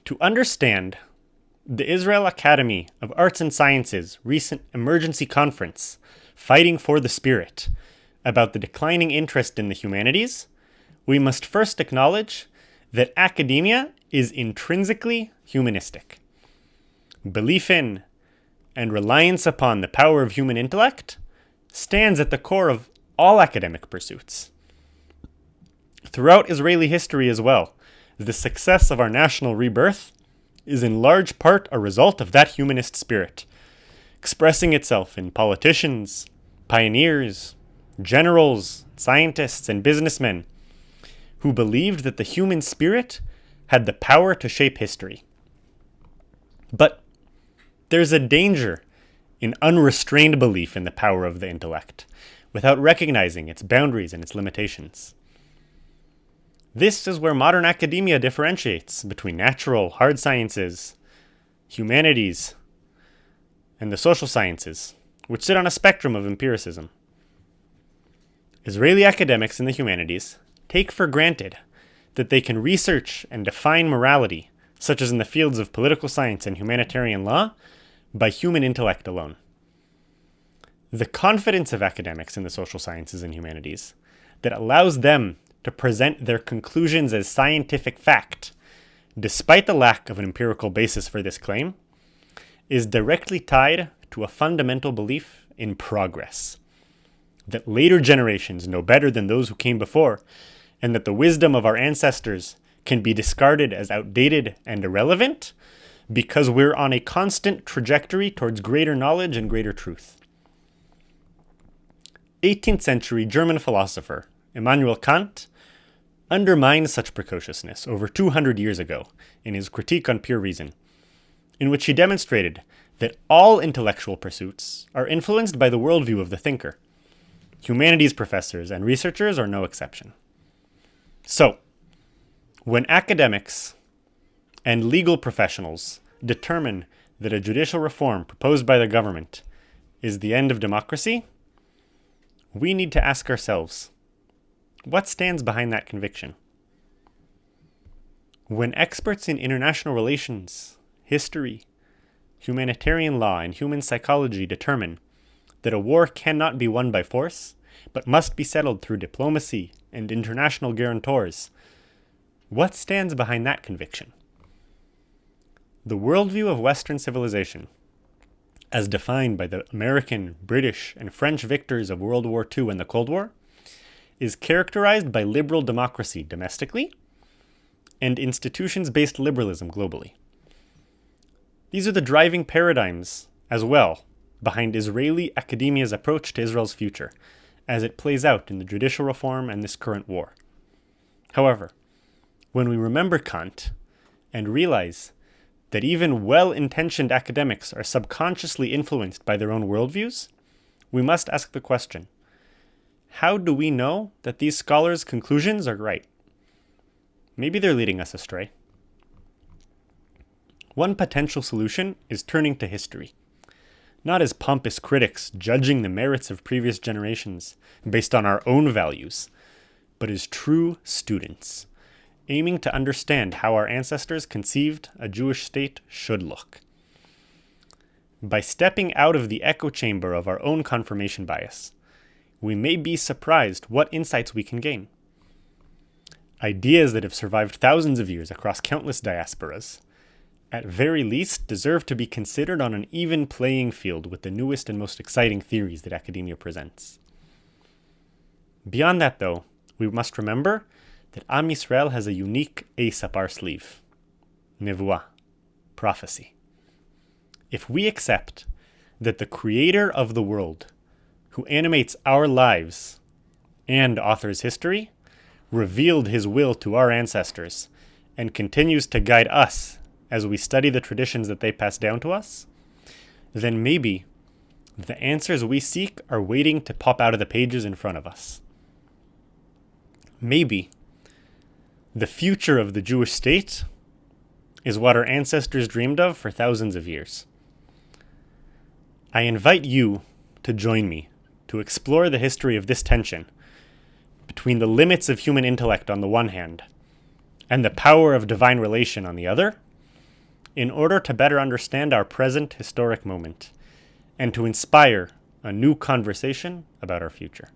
To understand the Israel Academy of Arts and Sciences recent emergency conference, Fighting for the Spirit, about the declining interest in the humanities, we must first acknowledge that academia is intrinsically humanistic. Belief in and reliance upon the power of human intellect stands at the core of all academic pursuits. Throughout Israeli history as well, the success of our national rebirth is in large part a result of that humanist spirit, expressing itself in politicians, pioneers, generals, scientists, and businessmen who believed that the human spirit had the power to shape history. But there's a danger in unrestrained belief in the power of the intellect, without recognizing its boundaries and its limitations. This is where modern academia differentiates between natural, hard sciences, humanities, and the social sciences, which sit on a spectrum of empiricism. Israeli academics in the humanities take for granted that they can research and define morality, such as in the fields of political science and humanitarian law, by human intellect alone. The confidence of academics in the social sciences and humanities that allows them to present their conclusions as scientific fact, despite the lack of an empirical basis for this claim, is directly tied to a fundamental belief in progress. That later generations know better than those who came before, and that the wisdom of our ancestors can be discarded as outdated and irrelevant because we're on a constant trajectory towards greater knowledge and greater truth. 18th century German philosopher Immanuel Kant undermined such precociousness over 200 years ago in his Critique on Pure Reason, in which he demonstrated that all intellectual pursuits are influenced by the worldview of the thinker. Humanities professors and researchers are no exception. So, when academics and legal professionals determine that a judicial reform proposed by the government is the end of democracy, we need to ask ourselves, what stands behind that conviction? When experts in international relations, history, humanitarian law, and human psychology determine that a war cannot be won by force, but must be settled through diplomacy and international guarantors, what stands behind that conviction? The worldview of Western civilization, as defined by the American, British, and French victors of World War II and the Cold War, is characterized by liberal democracy domestically and institutions-based liberalism globally. These are the driving paradigms, as well, behind Israeli academia's approach to Israel's future, as it plays out in the judicial reform and this current war. However, when we remember Kant and realize that even well-intentioned academics are subconsciously influenced by their own worldviews, we must ask the question, how do we know that these scholars' conclusions are right? Maybe they're leading us astray. One potential solution is turning to history, not as pompous critics judging the merits of previous generations based on our own values, but as true students, aiming to understand how our ancestors conceived a Jewish state should look. By stepping out of the echo chamber of our own confirmation bias, we may be surprised what insights we can gain. Ideas that have survived thousands of years across countless diasporas, at very least, deserve to be considered on an even playing field with the newest and most exciting theories that academia presents. Beyond that, though, we must remember that Am Yisrael has a unique ace up our sleeve. Nevuah, prophecy. If we accept that the creator of the world, who animates our lives and authors history, revealed his will to our ancestors and continues to guide us as we study the traditions that they pass down to us, then maybe the answers we seek are waiting to pop out of the pages in front of us. Maybe the future of the Jewish state is what our ancestors dreamed of for thousands of years. I invite you to join me to explore the history of this tension between the limits of human intellect on the one hand and the power of divine relation on the other, in order to better understand our present historic moment and to inspire a new conversation about our future.